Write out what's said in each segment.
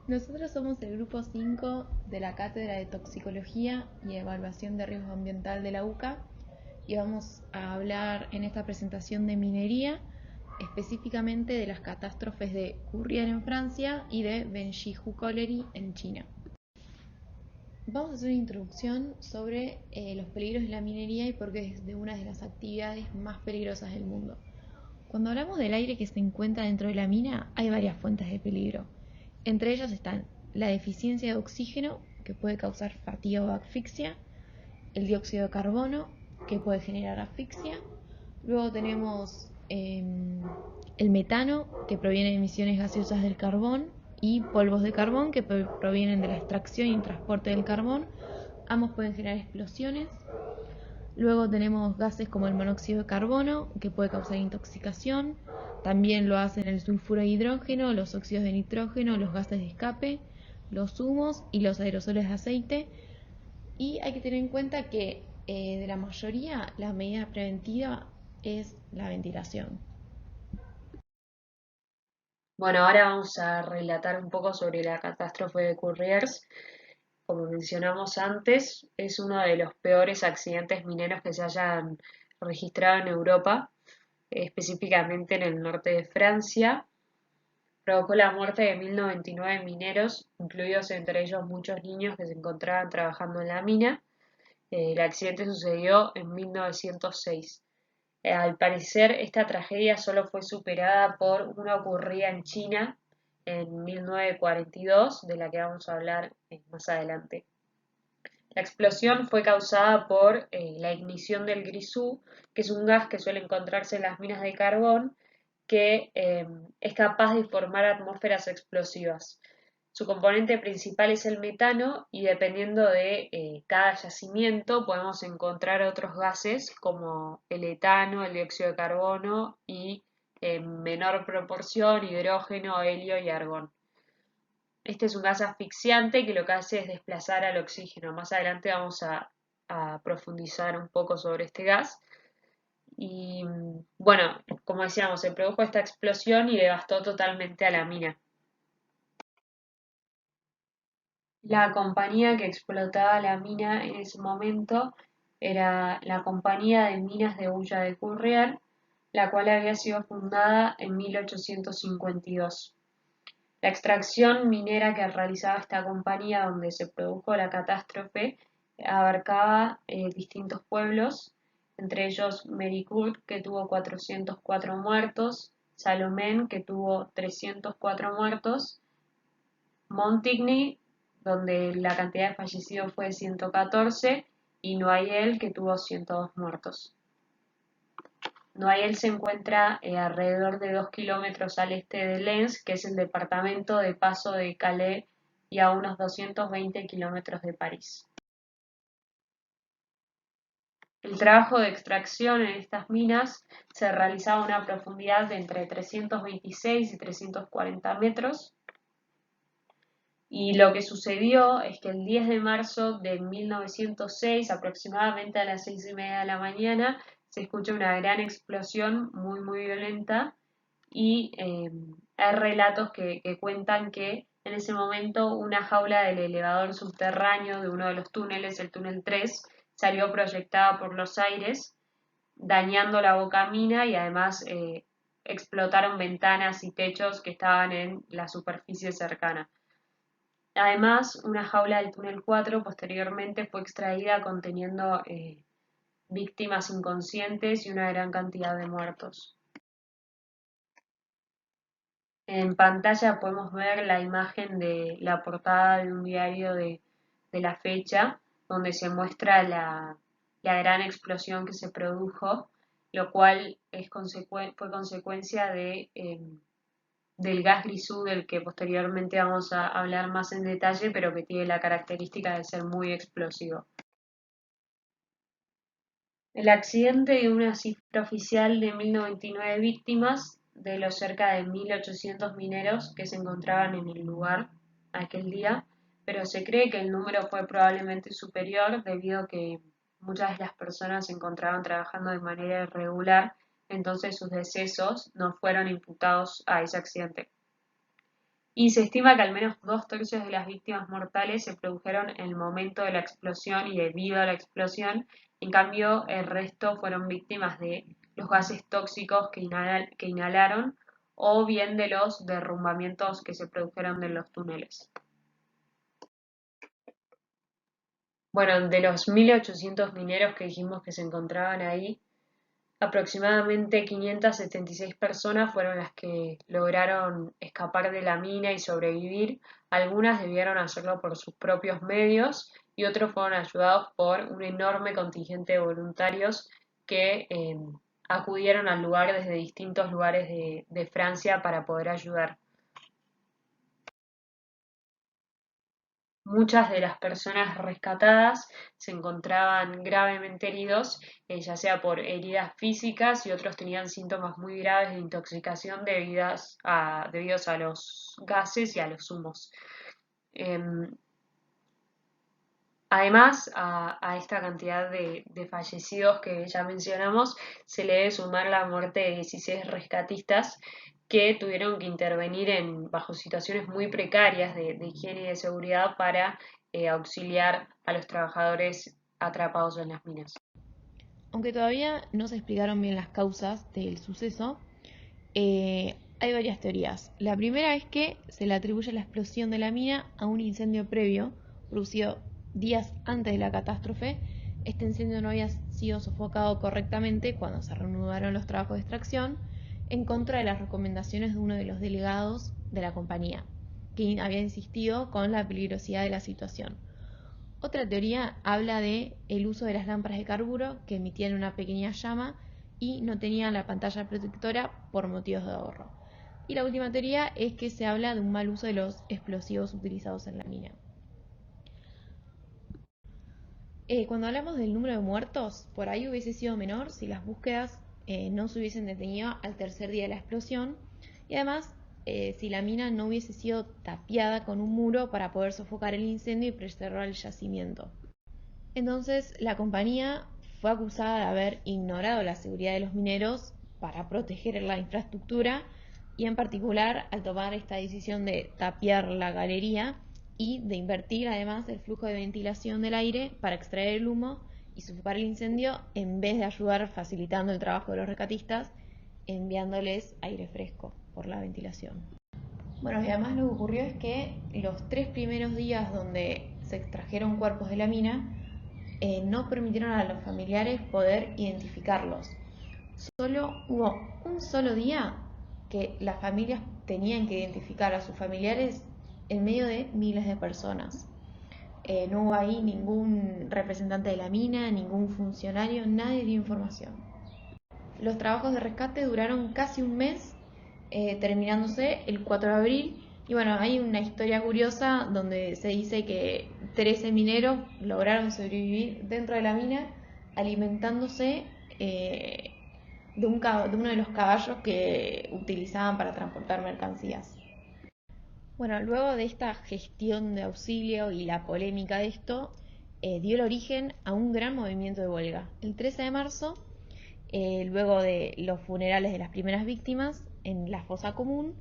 Nosotros somos el grupo 5 de la Cátedra de Toxicología y Evaluación de Riesgo Ambiental de la UCA y vamos a hablar en esta presentación de minería, específicamente de las catástrofes de Courrières en Francia y de Benji-Hu Colliery en China. Vamos a hacer una introducción sobre los peligros de la minería y por qué es de una de las actividades más peligrosas del mundo. Cuando hablamos del aire que se encuentra dentro de la mina, hay varias fuentes de peligro. Entre ellas están la deficiencia de oxígeno, que puede causar fatiga o asfixia, el dióxido de carbono, que puede generar asfixia. Luego tenemos el metano, que proviene de emisiones gaseosas del carbón, y polvos de carbón, que provienen de la extracción y transporte del carbón. Ambos pueden generar explosiones. Luego tenemos gases como el monóxido de carbono, que puede causar intoxicación. También lo hacen el sulfuro de hidrógeno, los óxidos de nitrógeno, los gases de escape, los humos y los aerosoles de aceite. Y hay que tener en cuenta que de la mayoría la medida preventiva es la ventilación. Bueno, ahora vamos a relatar un poco sobre la catástrofe de Courrières. Como mencionamos antes, es uno de los peores accidentes mineros que se hayan registrado en Europa, específicamente en el norte de Francia. Provocó la muerte de 1099 mineros, incluidos entre ellos muchos niños que se encontraban trabajando en la mina. El accidente sucedió en 1906. Al parecer, esta tragedia solo fue superada por una ocurrida en China en 1942, de la que vamos a hablar más adelante. La explosión fue causada por la ignición del grisú, que es un gas que suele encontrarse en las minas de carbón, que es capaz de formar atmósferas explosivas. Su componente principal es el metano y dependiendo de cada yacimiento podemos encontrar otros gases como el etano, el dióxido de carbono y en menor proporción hidrógeno, helio y argón. Este es un gas asfixiante que lo que hace es desplazar al oxígeno. Más adelante vamos a profundizar un poco sobre este gas. Y bueno, como decíamos, se produjo esta explosión y devastó totalmente a la mina. La compañía que explotaba la mina en ese momento era la Compañía de Minas de Ulla de Courrières, la cual había sido fundada en 1852. La extracción minera que realizaba esta compañía donde se produjo la catástrofe abarcaba distintos pueblos, entre ellos Méricourt, que tuvo 404 muertos, Salomén, que tuvo 304 muertos, Montigny, donde la cantidad de fallecidos fue de 114, y Noyelles, que tuvo 102 muertos. Noyelles se encuentra alrededor de 2 kilómetros al este de Lens, que es el departamento de paso de Calais, y a unos 220 kilómetros de París. El trabajo de extracción en estas minas se realizaba a una profundidad de entre 326 y 340 metros. Y lo que sucedió es que el 10 de marzo de 1906, aproximadamente a las 6:30 de la mañana, se escucha una gran explosión muy violenta y hay relatos que cuentan que en ese momento una jaula del elevador subterráneo de uno de los túneles, el túnel 3, salió proyectada por los aires, dañando la boca mina y además explotaron ventanas y techos que estaban en la superficie cercana. Además, una jaula del túnel 4 posteriormente fue extraída conteniendo víctimas inconscientes y una gran cantidad de muertos. En pantalla podemos ver la imagen de la portada de un diario de la fecha, donde se muestra la gran explosión que se produjo, lo cual fue consecuencia del gas grisú, del que posteriormente vamos a hablar más en detalle, pero que tiene la característica de ser muy explosivo. El accidente dio una cifra oficial de 1099 víctimas de los cerca de 1800 mineros que se encontraban en el lugar aquel día, pero se cree que el número fue probablemente superior debido a que muchas de las personas se encontraban trabajando de manera irregular, entonces sus decesos no fueron imputados a ese accidente. y se estima que al menos 2/3 de las víctimas mortales se produjeron en el momento de la explosión y debido a la explosión. En cambio, el resto fueron víctimas de los gases tóxicos que inhalaron o bien de los derrumbamientos que se produjeron en los túneles. Bueno, de los 1.800 mineros que dijimos que se encontraban ahí, aproximadamente 576 personas fueron las que lograron escapar de la mina y sobrevivir. Algunas debieron hacerlo por sus propios medios y otros fueron ayudados por un enorme contingente de voluntarios que acudieron al lugar desde distintos lugares de Francia para poder ayudar. Muchas de las personas rescatadas se encontraban gravemente heridos, ya sea por heridas físicas, y otros tenían síntomas muy graves de intoxicación debidos a los gases y a los humos. Em, Además, a esta cantidad de fallecidos que ya mencionamos, se le debe sumar la muerte de 16 rescatistas que tuvieron que intervenir bajo situaciones muy precarias de higiene y de seguridad para auxiliar a los trabajadores atrapados en las minas. Aunque todavía no se explicaron bien las causas del suceso, hay varias teorías. La primera es que se le atribuye la explosión de la mina a un incendio previo, producido días antes de la catástrofe. Este incendio no había sido sofocado correctamente cuando se reanudaron los trabajos de extracción, en contra de las recomendaciones de uno de los delegados de la compañía, que había insistido con la peligrosidad de la situación. Otra teoría habla de el uso de las lámparas de carburo que emitían una pequeña llama y no tenían la pantalla protectora por motivos de ahorro. Y la última teoría es que se habla de un mal uso de los explosivos utilizados en la mina. Cuando hablamos del número de muertos, por ahí hubiese sido menor si las búsquedas no se hubiesen detenido al tercer día de la explosión y además si la mina no hubiese sido tapiada con un muro para poder sofocar el incendio y preservar el yacimiento. Entonces la compañía fue acusada de haber ignorado la seguridad de los mineros para proteger la infraestructura y en particular al tomar esta decisión de tapiar la galería y de invertir además el flujo de ventilación del aire para extraer el humo y sofocar el incendio en vez de ayudar facilitando el trabajo de los rescatistas enviándoles aire fresco por la ventilación. Bueno, y además lo que ocurrió es que los 3 primeros días donde se extrajeron cuerpos de la mina no permitieron a los familiares poder identificarlos. Solo hubo un solo día que las familias tenían que identificar a sus familiares en medio de miles de personas. No hubo ahí ningún representante de la mina, ningún funcionario, nadie dio información. Los trabajos de rescate duraron casi un mes, terminándose el 4 de abril. Y bueno, hay una historia curiosa donde se dice que 13 mineros lograron sobrevivir dentro de la mina alimentándose de uno de los caballos que utilizaban para transportar mercancías. Bueno, luego de esta gestión de auxilio y la polémica de esto, dio el origen a un gran movimiento de huelga. El 13 de marzo, luego de los funerales de las primeras víctimas en la fosa común,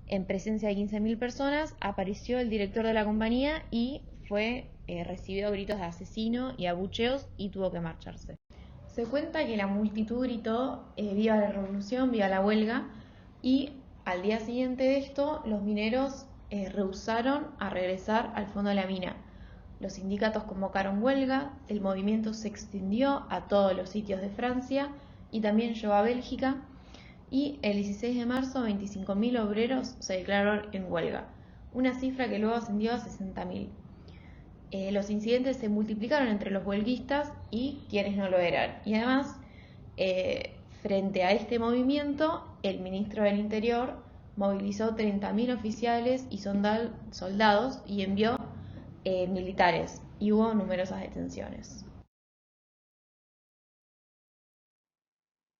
en presencia de 15.000 personas, apareció el director de la compañía y fue recibido a gritos de asesino y abucheos y tuvo que marcharse. Se cuenta que la multitud gritó viva la revolución, viva la huelga, y al día siguiente de esto los mineros rehusaron a regresar al fondo de la mina. Los sindicatos convocaron huelga, el movimiento se extendió a todos los sitios de Francia y también llegó a Bélgica, y el 16 de marzo 25.000 obreros se declararon en huelga, una cifra que luego ascendió a 60.000. Los incidentes se multiplicaron entre los huelguistas y quienes no lo eran. Y además, frente a este movimiento, el ministro del Interior movilizó 30.000 oficiales y soldados y envió militares. Y hubo numerosas detenciones.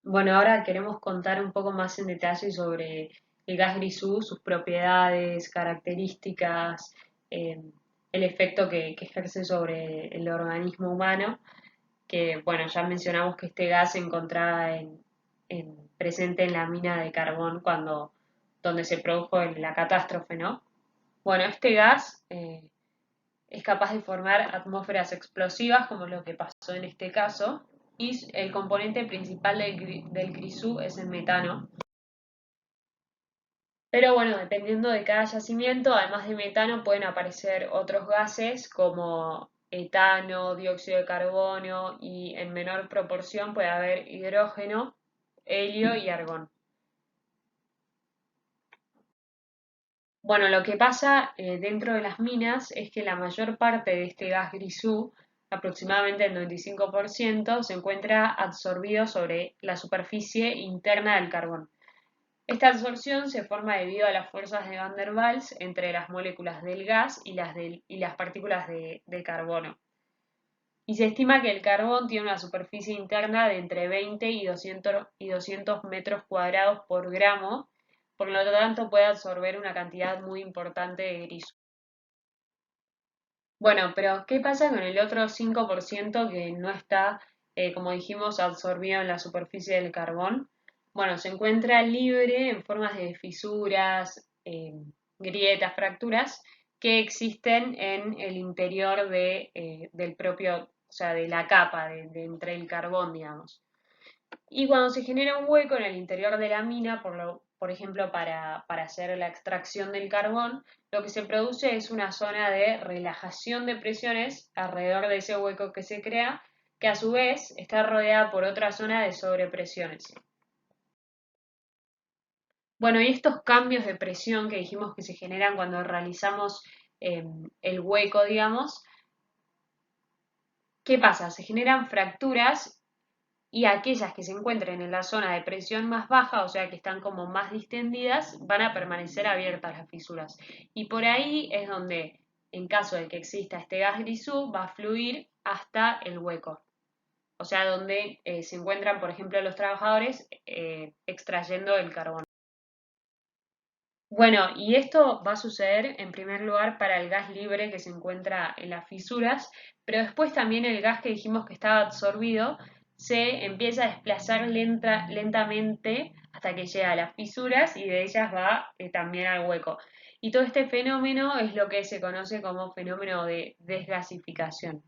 Bueno, ahora queremos contar un poco más en detalle sobre el gas grisú, sus propiedades, características, eh, el efecto que ejerce sobre el organismo humano, que bueno, ya mencionamos que este gas se encontraba presente en la mina de carbón donde se produjo la catástrofe, ¿no? Bueno, este gas es capaz de formar atmósferas explosivas, como lo que pasó en este caso, y el componente principal del grisú es el metano. Pero bueno, dependiendo de cada yacimiento, además de metano, pueden aparecer otros gases como etano, dióxido de carbono y en menor proporción puede haber hidrógeno, helio y argón. Bueno, lo que pasa dentro de las minas es que la mayor parte de este gas grisú, aproximadamente el 95%, se encuentra absorbido sobre la superficie interna del carbón. Esta absorción se forma debido a las fuerzas de Van der Waals entre las moléculas del gas y las partículas de carbono. Y se estima que el carbón tiene una superficie interna de entre 20 y 200 metros cuadrados por gramo, por lo tanto puede absorber una cantidad muy importante de grisú. Bueno, pero ¿qué pasa con el otro 5% que no está, como dijimos, absorbido en la superficie del carbón? Bueno, se encuentra libre en formas de fisuras, grietas, fracturas que existen en el interior del propio, o sea, de la capa, de entre el carbón, digamos. Y cuando se genera un hueco en el interior de la mina, por ejemplo, para hacer la extracción del carbón, lo que se produce es una zona de relajación de presiones alrededor de ese hueco que se crea, que a su vez está rodeada por otra zona de sobrepresiones. Bueno, y estos cambios de presión que dijimos que se generan cuando realizamos el hueco, digamos, ¿qué pasa? Se generan fracturas y aquellas que se encuentren en la zona de presión más baja, o sea que están como más distendidas, van a permanecer abiertas las fisuras. Y por ahí es donde, en caso de que exista este gas grisú, va a fluir hasta el hueco. O sea, donde se encuentran, por ejemplo, los trabajadores extrayendo el carbón. Bueno, y esto va a suceder en primer lugar para el gas libre que se encuentra en las fisuras, pero después también el gas que dijimos que estaba absorbido se empieza a desplazar lentamente hasta que llega a las fisuras y de ellas va también al hueco. Y todo este fenómeno es lo que se conoce como fenómeno de desgasificación.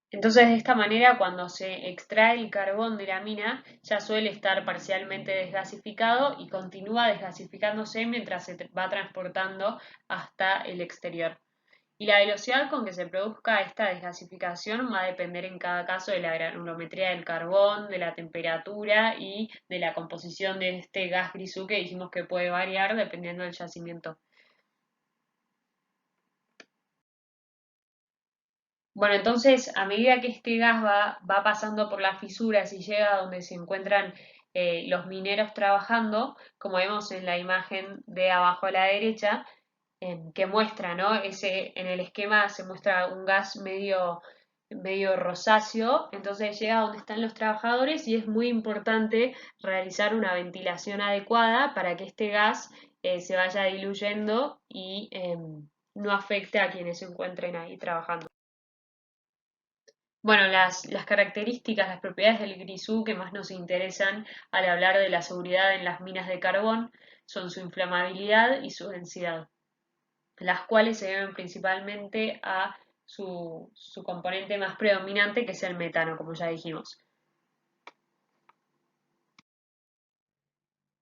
Entonces, de esta manera, cuando se extrae el carbón de la mina, ya suele estar parcialmente desgasificado y continúa desgasificándose mientras se va transportando hasta el exterior. Y la velocidad con que se produzca esta desgasificación va a depender en cada caso de la granulometría del carbón, de la temperatura y de la composición de este gas grisú que dijimos que puede variar dependiendo del yacimiento. Bueno, entonces a medida que este gas va pasando por las fisuras y llega a donde se encuentran los mineros trabajando, como vemos en la imagen de abajo a la derecha, que muestra, ¿no? En el esquema se muestra un gas medio rosáceo, entonces llega a donde están los trabajadores y es muy importante realizar una ventilación adecuada para que este gas se vaya diluyendo y no afecte a quienes se encuentren ahí trabajando. Bueno, las características, las propiedades del grisú que más nos interesan al hablar de la seguridad en las minas de carbón son su inflamabilidad y su densidad, las cuales se deben principalmente a su componente más predominante, que es el metano, como ya dijimos.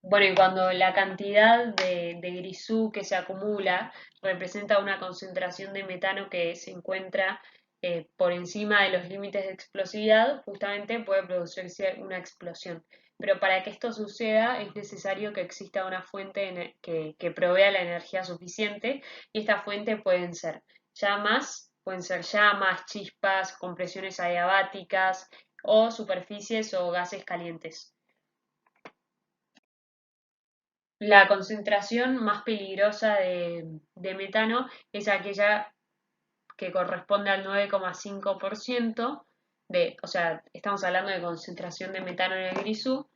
Bueno, y cuando la cantidad de grisú que se acumula representa una concentración de metano que se encuentra por encima de los límites de explosividad, justamente puede producirse una explosión. Pero para que esto suceda es necesario que exista una fuente que provea la energía suficiente y esta fuente pueden ser llamas, chispas, compresiones adiabáticas o superficies o gases calientes. La concentración más peligrosa de metano es aquella que corresponde al 9,5% o sea, estamos hablando de concentración de metano en el grisú,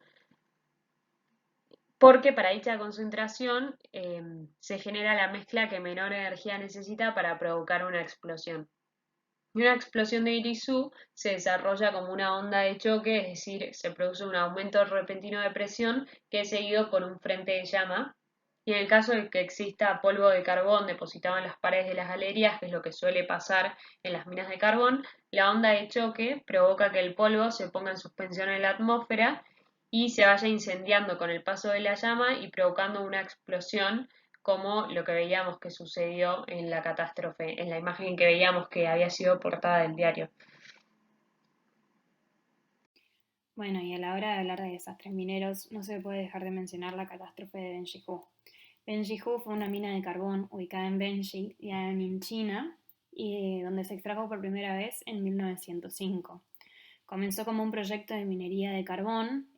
porque para dicha concentración se genera la mezcla que menor energía necesita para provocar una explosión. Y una explosión de grisú se desarrolla como una onda de choque, es decir, se produce un aumento repentino de presión que es seguido por un frente de llama Y en el caso de que exista polvo de carbón depositado en las paredes de las galerías, que es lo que suele pasar en las minas de carbón, la onda de choque provoca que el polvo se ponga en suspensión en la atmósfera y se vaya incendiando con el paso de la llama y provocando una explosión como lo que veíamos que sucedió en la catástrofe, en la imagen que veíamos que había sido portada del diario. Bueno, y a la hora de hablar de desastres mineros, no se puede dejar de mencionar la catástrofe de Benjihu. Benjihu fue una mina de carbón ubicada en Benji, en China, y donde se extrajo por primera vez en 1905. Comenzó como un proyecto de minería de carbón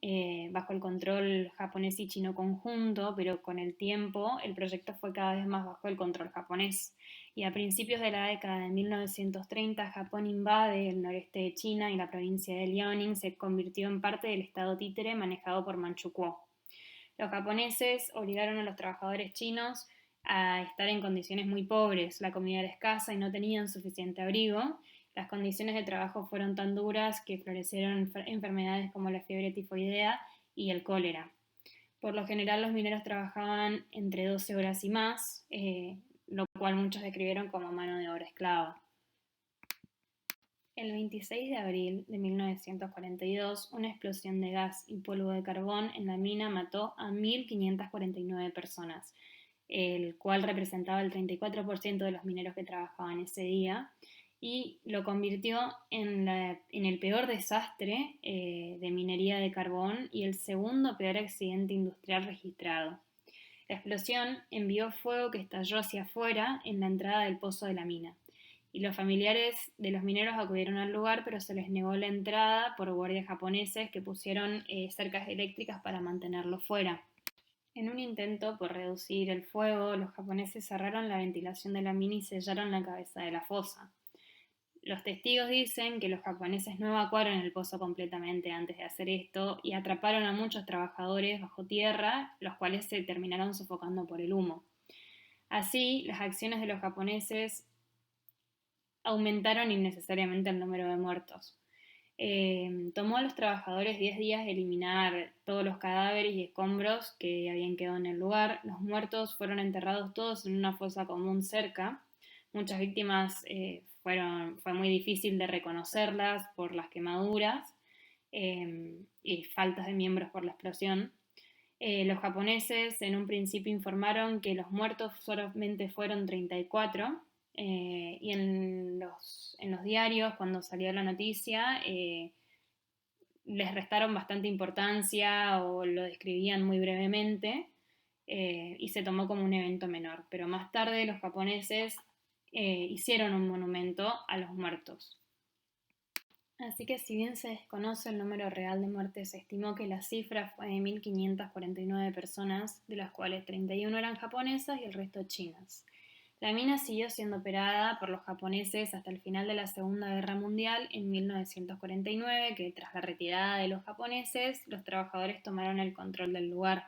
bajo el control japonés y chino conjunto, pero con el tiempo el proyecto fue cada vez más bajo el control japonés. Y a principios de la década de 1930, Japón invade el noreste de China y la provincia de Liaoning se convirtió en parte del estado títere manejado por Manchukuo. Los japoneses obligaron a los trabajadores chinos a estar en condiciones muy pobres, la comida era escasa y no tenían suficiente abrigo. Las condiciones de trabajo fueron tan duras que florecieron enfermedades como la fiebre tifoidea y el cólera. Por lo general los mineros trabajaban entre 12 horas y más, lo cual muchos describieron como mano de obra esclava. El 26 de abril de 1942, una explosión de gas y polvo de carbón en la mina mató a 1.549 personas, el cual representaba el 34% de los mineros que trabajaban ese día, y lo convirtió en el peor desastre de minería de carbón y el segundo peor accidente industrial registrado. La explosión envió fuego que estalló hacia afuera en la entrada del pozo de la mina, y los familiares de los mineros acudieron al lugar, pero se les negó la entrada por guardias japoneses que pusieron cercas eléctricas para mantenerlo fuera. En un intento por reducir el fuego, los japoneses cerraron la ventilación de la mina y sellaron la cabeza de la fosa. Los testigos dicen que los japoneses no evacuaron el pozo completamente antes de hacer esto y atraparon a muchos trabajadores bajo tierra, los cuales se terminaron sofocando por el humo. Así, las acciones de los japoneses aumentaron innecesariamente el número de muertos. Tomó a los trabajadores 10 días eliminar todos los cadáveres y escombros que habían quedado en el lugar. Los muertos fueron enterrados todos en una fosa común cerca. Muchas víctimas fue muy difícil de reconocerlas por las quemaduras y faltas de miembros por la explosión. Los japoneses en un principio informaron que los muertos solamente fueron 34 y en los diarios cuando salió la noticia les restaron bastante importancia o lo describían muy brevemente y se tomó como un evento menor. Pero más tarde los japoneses hicieron un monumento a los muertos. Así que si bien se desconoce el número real de muertes, se estimó que la cifra fue de 1.549 personas, de las cuales 31 eran japonesas y el resto chinas. La mina siguió siendo operada por los japoneses hasta el final de la Segunda Guerra Mundial en 1949, que tras la retirada de los japoneses, los trabajadores tomaron el control del lugar.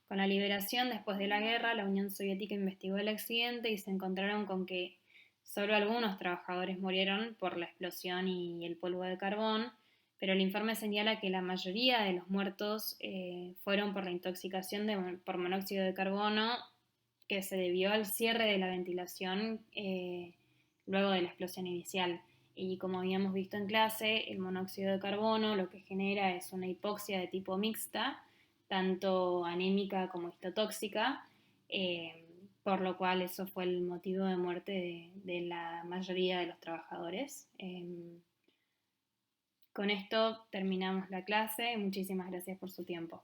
Con la liberación después de la guerra, la Unión Soviética investigó el accidente y se encontraron con que solo algunos trabajadores murieron por la explosión y el polvo de carbón, pero el informe señala que la mayoría de los muertos fueron por la intoxicación por monóxido de carbono que se debió al cierre de la ventilación luego de la explosión inicial. Y como habíamos visto en clase, el monóxido de carbono lo que genera es una hipoxia de tipo mixta, tanto anémica como histotóxica, por lo cual eso fue el motivo de muerte de la mayoría de los trabajadores. Con esto terminamos la clase. Muchísimas gracias por su tiempo.